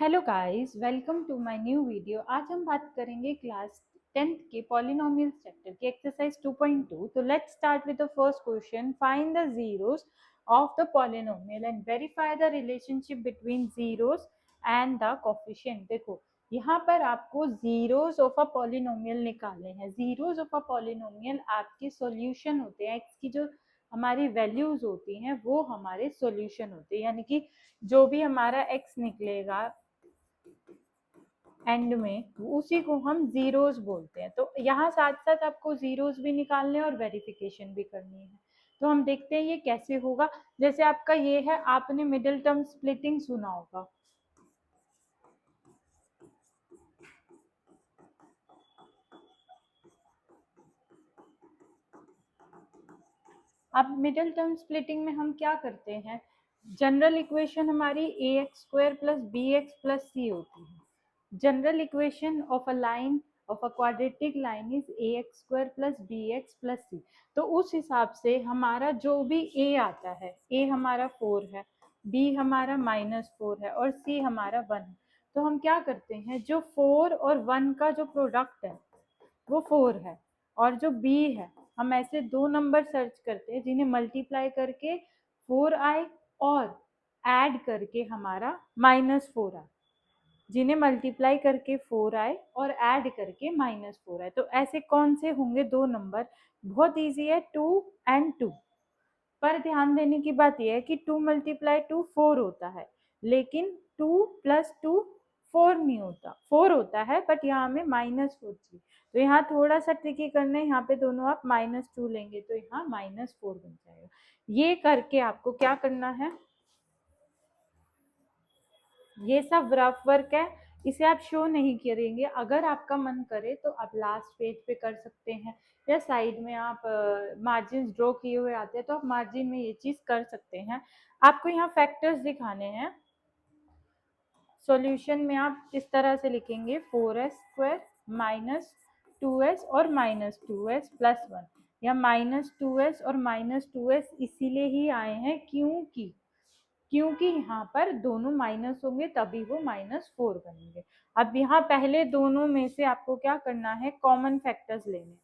Hello guys, welcome to my new video. आज हम बात करेंगे क्लास 10th के पॉलिनोमियल्स चैप्टर के एक्सरसाइज 2.2। तो let's start with the first question. Find the zeros of the polynomial and verify the relationship between zeros and the coefficient. देखो यहाँ पर आपको जीरोस ऑफ अ पॉलिनोमियल निकालने हैं। जीरोस ऑफ अ पॉलिनोमियल आपके solution होते हैं। एक्स की जो हमारी वैल्यूज होती हैं वो हमारे सॉल्यूशन होते हैं, यानी कि जो भी हमारा एक्स निकलेगा एंड में उसी को हम जीरोस बोलते हैं। तो यहाँ साथ साथ आपको जीरोस भी निकालने और वेरिफिकेशन भी करनी है। तो हम देखते हैं ये कैसे होगा। जैसे आपका ये है, आपने मिडिल टर्म स्प्लिटिंग सुना होगा। अब मिडिल टर्म स्प्लिटिंग में हम क्या करते हैं, जनरल इक्वेशन हमारी a x square plus b x plus c होती है। General equation of a line of a quadratic line is a x square plus b x plus c. तो उस हिसाब से हमारा जो भी ए आता है, ए हमारा 4 है, बी हमारा -4 है और सी हमारा 1 है। तो हम क्या करते हैं, जो 4 और 1 का जो प्रोडक्ट है वो 4 है, और जो बी है हम ऐसे दो नंबर सर्च करते हैं जिन्हें मल्टीप्लाई करके 4 आए और ऐड करके हमारा -4 आए, जिन्हें मल्टीप्लाई करके 4 आए और ऐड करके -4 आए। तो ऐसे कौन से होंगे दो नंबर? बहुत इजी है, 2 एंड 2। पर ध्यान देने की बात यह है कि 2 मल्टीप्लाई 2 4 होता है, लेकिन 2 प्लस 2 4 नहीं होता, 4 होता है, बट यहाँ हमें -4 चाहिए। तो यहाँ थोड़ा सा ट्रिकी करना है, यहाँ पे दोनों आप -2 लेंगे तो यहाँ -4 बन जाएगा। ये करके आपको क्या करना है, ये सब रफ वर्क है, इसे आप शो नहीं करेंगे। अगर आपका मन करे तो आप लास्ट पेज पे कर सकते हैं, या साइड में आप मार्जिन ड्रॉ किए हुए आते हैं तो आप मार्जिन में ये चीज़ कर सकते हैं। आपको यहाँ फैक्टर्स दिखाने हैं। सॉल्यूशन में आप इस तरह से लिखेंगे 4s स्क्वायर -2s और -2s प्लस 1, या -2s और -2s इसीलिए ही आए हैं क्योंकि यहाँ पर दोनों माइनस होंगे तभी वो -4 बनेंगे। अब यहाँ पहले दोनों में से आपको क्या करना है, कॉमन फैक्टर्स लेने।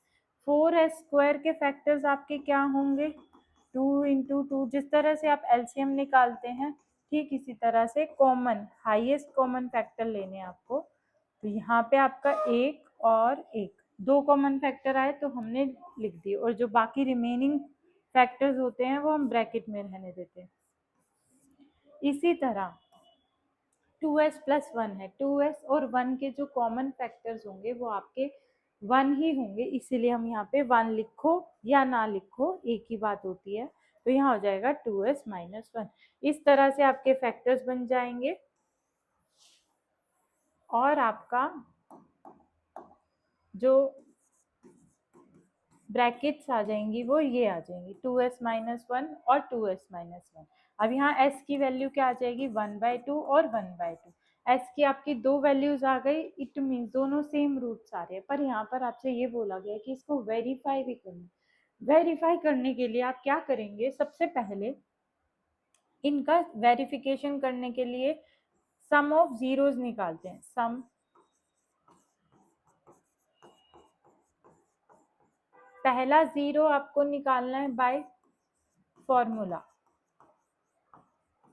4s स्क्वायर के फैक्टर्स आपके क्या होंगे, 2 इंटू 2। जिस तरह से आप एलसीएम निकालते हैं ठीक इसी तरह से कॉमन हाईएस्ट कॉमन फैक्टर लेने आपको। तो यहाँ पे आपका एक और एक, दो कॉमन फैक्टर आए तो हमने लिख दिए, और जो बाकी रिमेनिंग फैक्टर्स होते हैं वो हम ब्रैकेट में रहने देते हैं। इसी तरह 2s प्लस 1 है, 2s और 1 के जो कॉमन फैक्टर्स होंगे वो आपके 1 ही होंगे, इसीलिए हम यहाँ पे 1 लिखो या ना लिखो एक ही बात होती है। तो यहाँ हो जाएगा 2s माइनस 1। इस तरह से आपके फैक्टर्स बन जाएंगे और आपका जो ब्रैकेट्स आ जाएंगी वो ये आ जाएंगी, 2s माइनस 1 और 2s माइनस 1। अब यहाँ s की वैल्यू क्या आ जाएगी, 1/2 और 1/2। s की आपकी दो वैल्यूज आ गई, इट मीन दोनों सेम रूट्स आ रहे हैं। पर यहाँ पर आपसे ये बोला गया कि इसको वेरीफाई भी करना। वेरीफाई करने के लिए आप क्या करेंगे, सबसे पहले इनका वेरिफिकेशन करने के लिए सम ऑफ जीरोस निकालते हैं। सम, पहला जीरो आपको निकालना है बाय फॉर्मूला।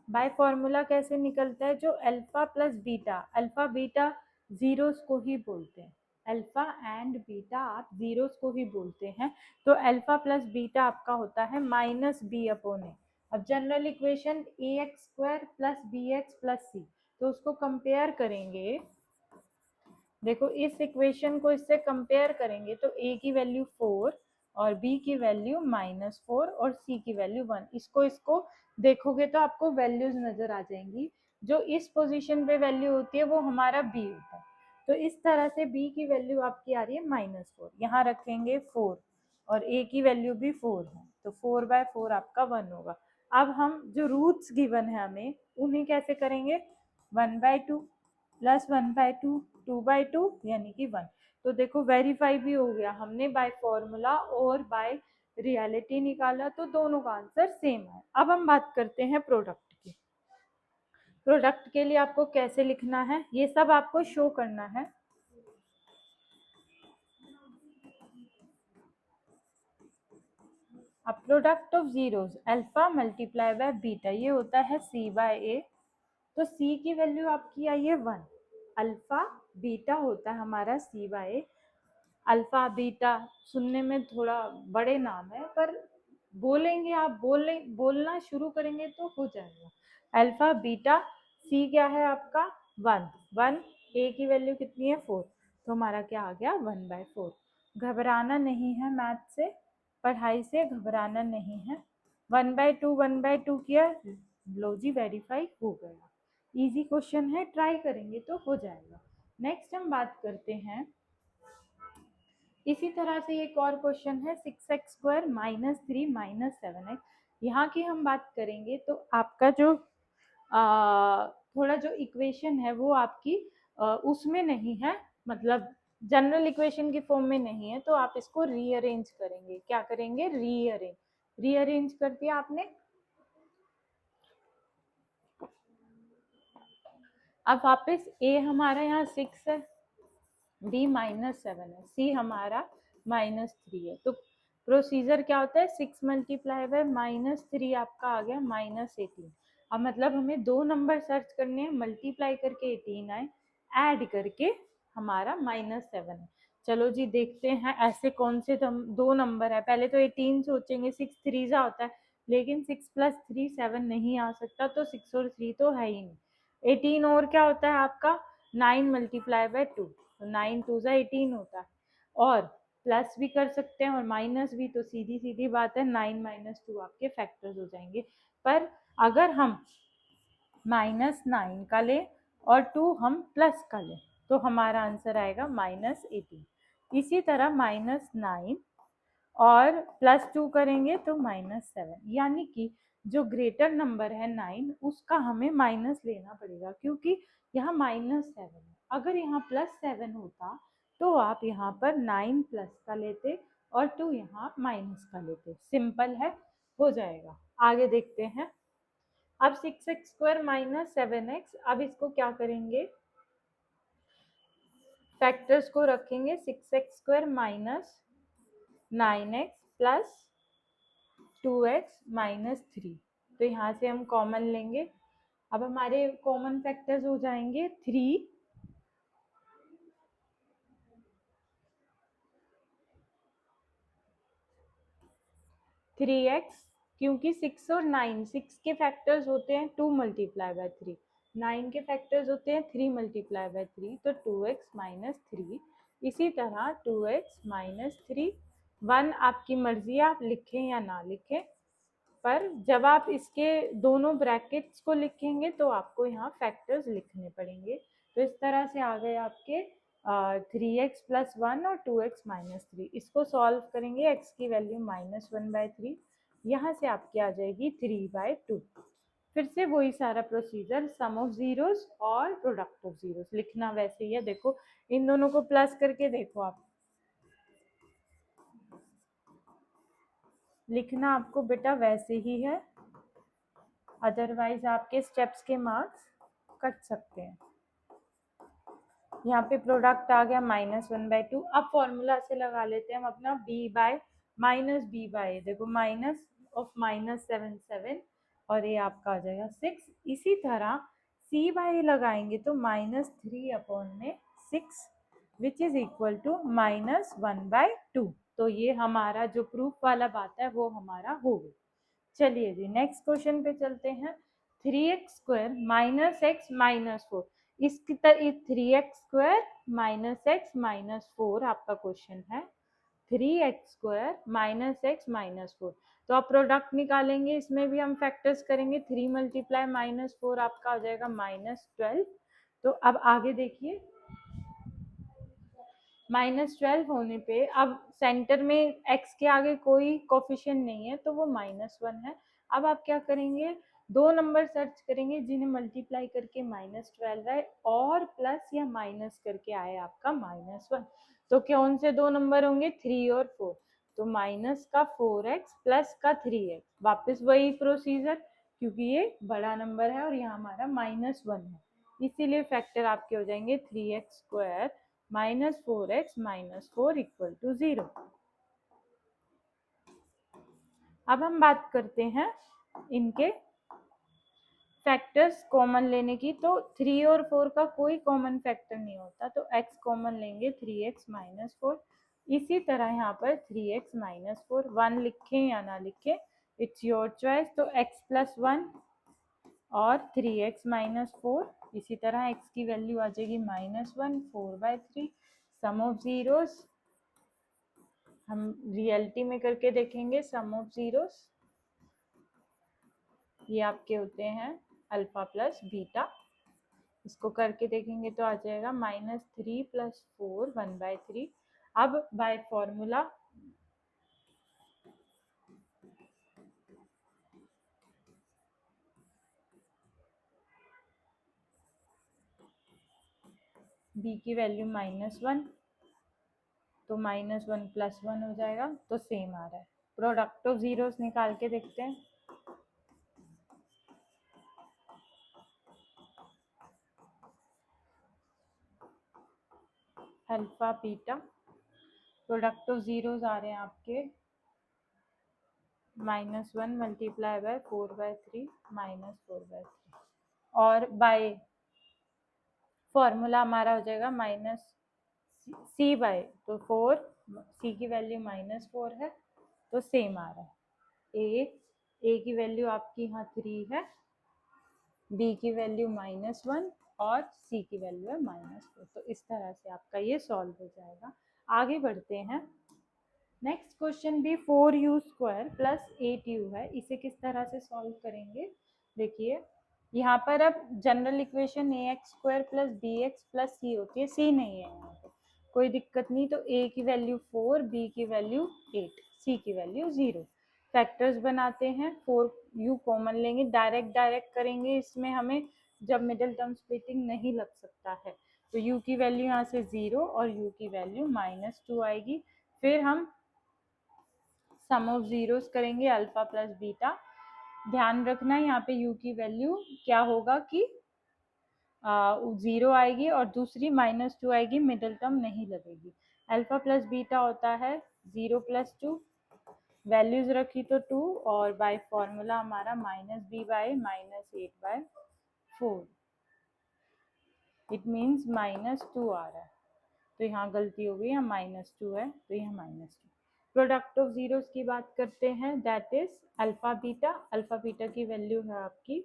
बाय फॉर्मूला कैसे निकलता है, जो alpha plus beta, alpha beta zeros को ही बोलते हैं, अल्फा एंड बीटा आप जीरोस को ही बोलते हैं। तो अल्फा प्लस बीटा आपका होता है -b/a। अब general equation a x square plus b x plus c, तो उसको कंपेयर करेंगे। देखो इस इक्वेशन को इससे कंपेयर करेंगे तो a की वैल्यू 4 और b की वैल्यू -4 और c की वैल्यू 1। इसको देखोगे तो आपको वैल्यूज नजर आ जाएंगी। जो इस पोजीशन पे वैल्यू होती है वो हमारा b होता है। तो इस तरह से b की वैल्यू आपकी आ रही है -4, यहाँ रखेंगे 4 और a की वैल्यू भी 4 है, तो 4/4 आपका 1 होगा। अब हम जो रूट्स गिवन है हमें उन्हें कैसे करेंगे, 1/2 प्लस 1/2 2/2 यानी कि 1। तो देखो वेरीफाई भी हो गया, हमने बाय फॉर्मूला और बाय रियलिटी निकाला तो दोनों का आंसर सेम है। अब हम बात करते हैं प्रोडक्ट की। प्रोडक्ट के लिए आपको कैसे लिखना है ये सब आपको शो करना है। अब product of zeros alpha multiply by beta ये होता है c बाय ए। तो c की वैल्यू आपकी आई है 1, अल्फा बीटा होता है हमारा c बाय ए। अल्फा बीटा सुनने में थोड़ा बड़े नाम है पर बोलेंगे आप बोलना शुरू करेंगे तो हो जाएगा। अल्फा बीटा सी क्या है आपका 1, 1 ए की वैल्यू कितनी है 4, तो हमारा क्या आ गया 1/4। घबराना नहीं है मैथ से, पढ़ाई से घबराना नहीं है। 1/2 1/2 किया, लो जी वेरीफाई हो गया। इजी क्वेश्चन है, ट्राई करेंगे तो हो जाएगा। नेक्स्ट हम बात करते हैं इसी तरह से एक और क्वेश्चन है 6x² माइनस 3 माइनस 7x। यहाँ की हम बात करेंगे तो आपका जो थोड़ा जो इक्वेशन है वो आपकी उसमें नहीं है, मतलब जनरल इक्वेशन की फॉर्म में नहीं है, तो आप इसको रीअरेंज करेंगे। क्या करेंगे? रीअरेंज कर दिया आपने। अब वापस ए हमारा यहाँ 6 है, बी -7 है, सी हमारा -3 है। तो प्रोसीजर क्या होता है 6 मल्टीप्लाई बाय -3 आपका आ गया -18। अब मतलब हमें दो नंबर सर्च करने हैं, मल्टीप्लाई करके 18 आए, ऐड करके हमारा -7 है। चलो जी देखते हैं ऐसे कौन से दो नंबर है। पहले तो 18 सोचेंगे, 6 3 होता है, लेकिन 6 + 3 7 नहीं आ सकता, तो 6 और 3 तो है ही नहीं। 18 और क्या होता है आपका 9 मल्टीप्लाई बाय 2, तो 9 2 18 होता है। और प्लस भी कर सकते हैं और माइनस भी, तो सीधी सीधी बात है 9 - 2 आपके फैक्टर्स हो जाएंगे। पर अगर हम -9 का लें और 2 हम प्लस का लें तो हमारा आंसर आएगा -18। इसी तरह -9 और +2 करेंगे तो -7, यानी कि जो ग्रेटर नंबर है 9 उसका हमें माइनस लेना पड़ेगा, क्योंकि यहाँ -7 है। अगर यहाँ +7 होता तो आप यहाँ पर 9 प्लस का लेते और 2 यहाँ माइनस का लेते। सिंपल है, हो जाएगा। आगे देखते हैं। अब 6x² माइनस 7x, अब इसको क्या करेंगे, फैक्टर्स को रखेंगे। 6x² minus 9x plus 2x minus 3, तो यहाँ से हम कॉमन लेंगे। अब हमारे कॉमन फैक्टर्स हो जाएंगे 3x, क्योंकि 6 और 9, 6 के फैक्टर्स होते हैं 2 मल्टीप्लाई बाय 3, 9 के फैक्टर्स होते हैं 3 मल्टीप्लाई बाय 3, तो 2x माइनस 3। इसी तरह 2x माइनस 3, 1 आपकी मर्जी आप लिखें या ना लिखें, पर जब आप इसके दोनों ब्रैकेट्स को लिखेंगे तो आपको यहाँ फैक्टर्स लिखने पड़ेंगे। तो इस तरह से आ गए आपके 3x प्लस 1 और 2x माइनस 3। इसको सॉल्व करेंगे, x की वैल्यू -1/3, यहाँ से आपकी आ जाएगी 3/2। फिर से वही सारा प्रोसीजर, सम ऑफ जीरोस और प्रोडक्ट ऑफ जीरोस लिखना वैसे ही है। देखो इन दोनों को प्लस करके देखो, आप लिखना आपको बेटा वैसे ही है, अदरवाइज आपके स्टेप्स के मार्क्स कट सकते हैं। यहाँ पे प्रोडक्ट आ गया -1/2। अब फॉर्मूला से लगा लेते हैं हम अपना b/-b/, देखो माइनस ऑफ -7 7 और ये आपका आ जाएगा 6। इसी तरह c/a लगाएंगे तो -3/6 विच इज इक्वल टू -1/2। तो ये हमारा जो प्रूफ वाला बात है वो हमारा हो गई। चलिए जी नेक्स्ट क्वेश्चन पे चलते हैं। 3x² माइनस x माइनस 4, इसकी तरह 3x² माइनस x माइनस 4 आपका क्वेश्चन है। 3x² माइनस x माइनस 4, तो आप प्रोडक्ट निकालेंगे, इसमें भी हम फैक्टर्स करेंगे। 3 मल्टीप्लाई -4 आपका आ जाएगा -12। तो अब आगे देखिए, -12 होने पे अब सेंटर में x के आगे कोई कोफिशिएंट नहीं है तो वो -1 है। अब आप क्या करेंगे, दो नंबर सर्च करेंगे जिन्हें मल्टीप्लाई करके -12 आए और प्लस या माइनस करके आए आपका -1। तो कौन से दो नंबर होंगे 3 और 4, तो माइनस का 4x प्लस का 3x, वापस वही प्रोसीजर, क्योंकि ये बड़ा नंबर है और यहाँ हमारा -1 है, इसीलिए फैक्टर आपके हो जाएंगे 3x² - 4x - 4 = 0। अब हम बात करते हैं इनके फैक्टर्स कॉमन लेने की। तो 3 और 4 का कोई कॉमन फैक्टर नहीं होता, तो x कॉमन लेंगे 3x - 4। इसी तरह यहाँ पर 3x - 4, 1 लिखें या ना लिखें, इट्स योर चॉइस। तो x + 1 और 3x - 4, इसी तरह x की वैल्यू आ जाएगी -1, 4/3। सम ऑफ जीरोस हम रियलिटी में करके देखेंगे। सम ऑफ जीरोस ये आपके होते हैं अल्फा प्लस बीटा, इसको करके देखेंगे तो आ जाएगा -3 + 4 1/3। अब बाय फॉर्मूला b की वैल्यू -1, तो -1 + 1 हो जाएगा, तो सेम आ रहा है। प्रोडक्ट ऑफ जीरोस निकाल के देखते हैं। Alpha beta, product of zeros आ रहे हैं आपके -1 × 4/3 -4/3, और बाय फॉर्मूला हमारा हो जाएगा -c/, तो 4, c की वैल्यू -4 है, तो सेम आ रहा है। a की वैल्यू आपकी यहाँ 3 है, b की वैल्यू -1 और c की वैल्यू है -4। तो इस तरह से आपका ये सॉल्व हो जाएगा। आगे बढ़ते हैं। नेक्स्ट क्वेश्चन भी 4u² + 8u है, इसे किस तरह से सॉल्व करेंगे देखिए। यहाँ पर अब general equation ax² + bx + c होती है, c नहीं है यहाँ पे, कोई दिक्कत नहीं। तो a की वैल्यू 4, b की वैल्यू 8, c की वैल्यू 0। फैक्टर्स बनाते हैं, 4u कॉमन लेंगे, डायरेक्ट करेंगे इसमें हमें, जब मिडिल टर्म स्प्लिटिंग नहीं लग सकता है। तो u की वैल्यू यहाँ से 0 और u की वैल्यू -2 आएगी। फिर हम सम ऑफ जीरोस करेंगे अल्फा प्लस बीटा। ध्यान रखना यहाँ पे u की वैल्यू क्या होगा कि 0 आएगी और दूसरी -2 आएगी, मिडिल टर्म नहीं लगेगी। अल्फा प्लस बीटा होता है 0 + 2, वैल्यूज रखी तो 2, और बाय फॉर्मूला हमारा -b/-8/4, इट मीन्स -2 आ रहा है। तो यहाँ गलती हो गई, यहाँ -2 है, तो यहाँ -2। प्रोडक्ट ऑफ जीरोस की बात करते हैं, that is alpha beta. Alpha beta की वैल्यू है आपकी,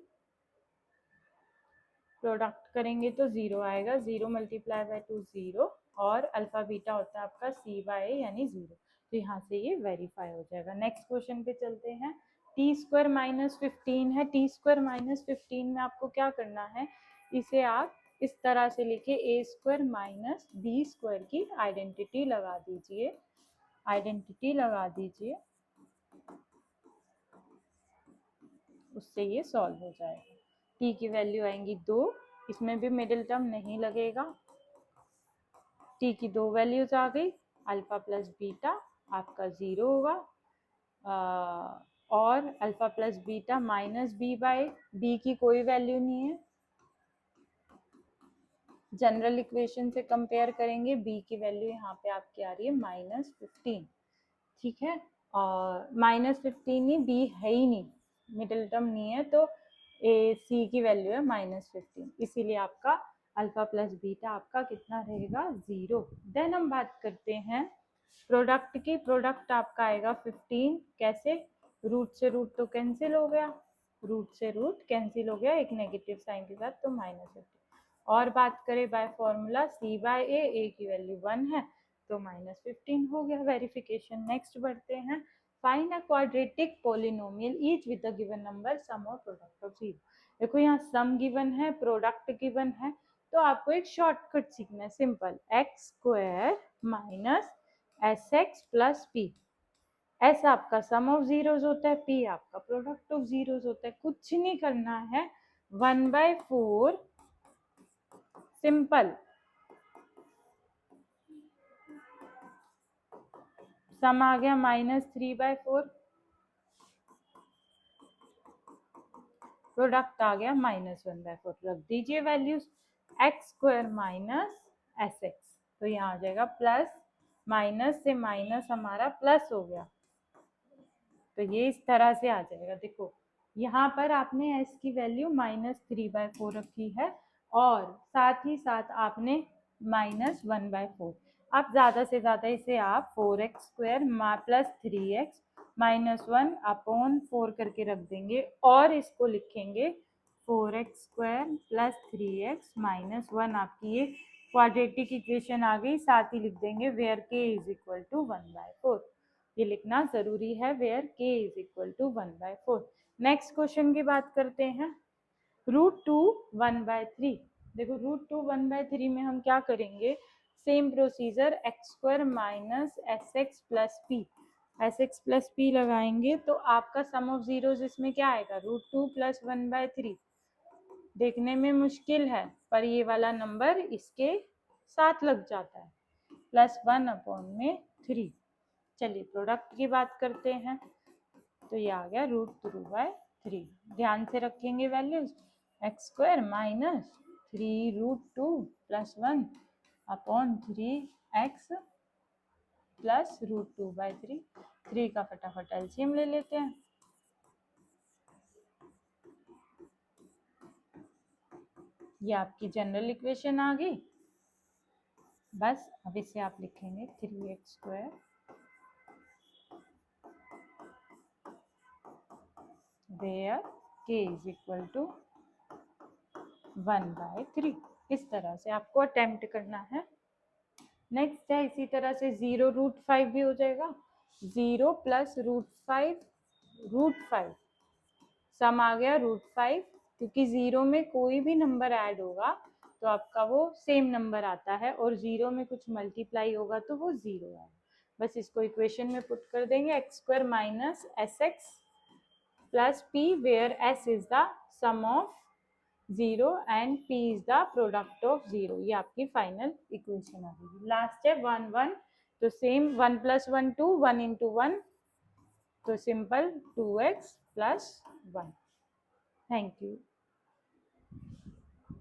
प्रोडक्ट करेंगे तो 0 आएगा, 0 × 2 0, और अल्फा बीटा होता है आपका c/a यानी 0। तो यहाँ से ये वेरीफाई हो जाएगा। नेक्स्ट क्वेश्चन पे चलते हैं। t² - 15 है, t² - 15 में आपको क्या करना है, इसे आप इस तरह से लिखे a² - b² की आइडेंटिटी लगा दीजिए, उससे ये सॉल्व हो जाएगा। t की वैल्यू आएंगी 2, इसमें भी मिडिल टर्म नहीं लगेगा। t की 2 वैल्यूज आ गई, अल्फा प्लस बीटा आपका 0 होगा, और अल्फा प्लस बीटा -b/b की कोई वैल्यू नहीं है। जनरल इक्वेशन से कंपेयर करेंगे, b की वैल्यू यहाँ पे आपकी आ रही है -15, ठीक है। और -15 नहीं, b है ही नहीं, मिडिल टर्म नहीं है, तो c की वैल्यू है -15, इसीलिए आपका अल्फा प्लस बीटा आपका कितना रहेगा, 0। देन हम बात करते हैं प्रोडक्ट की। प्रोडक्ट आपका आएगा 15, कैसे, रूट से रूट तो कैंसिल हो गया, एक नेगेटिव साइन के साथ, तो -15। और बात करें बाय फॉर्मूला c/a, a की वैल्यू 1 है, तो -15 हो गया, वेरिफिकेशन। नेक्स्ट बढ़ते हैं। Find a quadratic polynomial each with the given number, sum और प्रोडक्ट ऑफ जीरो। देखो यहाँ सम गिवन है, प्रोडक्ट गिवन है, तो आपको एक शॉर्टकट सीखना है, simple, x² - sx + p। s आपका सम ऑफ जीरोस होता है, p आपका प्रोडक्ट ऑफ जीरोस होता है। कुछ नहीं करना है, 1/4 सिंपल, सम आ गया -3/4, प्रोडक्ट आ गया -1/4, रख दीजिए values, x square minus S x, तो यहाँ आ जाएगा प्लस, माइनस से माइनस हमारा प्लस हो गया, तो ये इस तरह से आ जाएगा। देखो यहाँ पर आपने s की वैल्यू -3/4 रखी है और साथ ही साथ आपने -1/4, आप ज़्यादा से ज़्यादा इसे आप 4x² प्लस 3x -1/4 करके रख देंगे और इसको लिखेंगे 4x² प्लस 3x -1। आपकी ये क्वाड्रेटिक इक्वेशन आ गई। साथ ही लिख देंगे where k is equal to 1/4, ये लिखना जरूरी है, where k is equal to 1/4। Next question की बात करते हैं, √2 1/3। देखो √2 1/3 में हम क्या करेंगे, same procedure, x² minus S x plus P, S x plus P लगाएंगे तो आपका सम ऑफ जीरोज इसमें क्या आएगा, √2 प्लस 1/3। देखने में मुश्किल है पर ये वाला नंबर इसके साथ लग जाता है, +1/3। चलिए प्रोडक्ट की बात करते हैं, तो ये आ गया √2/3। ध्यान से रखेंगे values, x² minus 3√2 plus 1/3x plus √2/3। 3 का फटाफट एलसीएम ले लेते हैं, ये आपकी जनरल इक्वेशन आ गई। बस अब इसे आप लिखेंगे 3x² where k is equal to 1/3। इस तरह से आपको अटेम्प्ट करना है। नेक्स्ट है इसी तरह से 0√5 भी हो जाएगा, 0 प्लस √5 सम आ गया √5, क्योंकि 0 में कोई भी नंबर ऐड होगा तो आपका वो सेम नंबर आता है और 0 में कुछ मल्टीप्लाई होगा तो वो 0 आएगा। बस इसको इक्वेशन में पुट कर देंगे, x² minus S x plus p where s is the sum of 0 and p is the product of 0। ये आपकी फाइनल इक्वेशन आ गई। लास्ट है 1 1, तो सेम 1 + 1 2, 1 × 1, तो सिंपल 2x + 1। Thank you.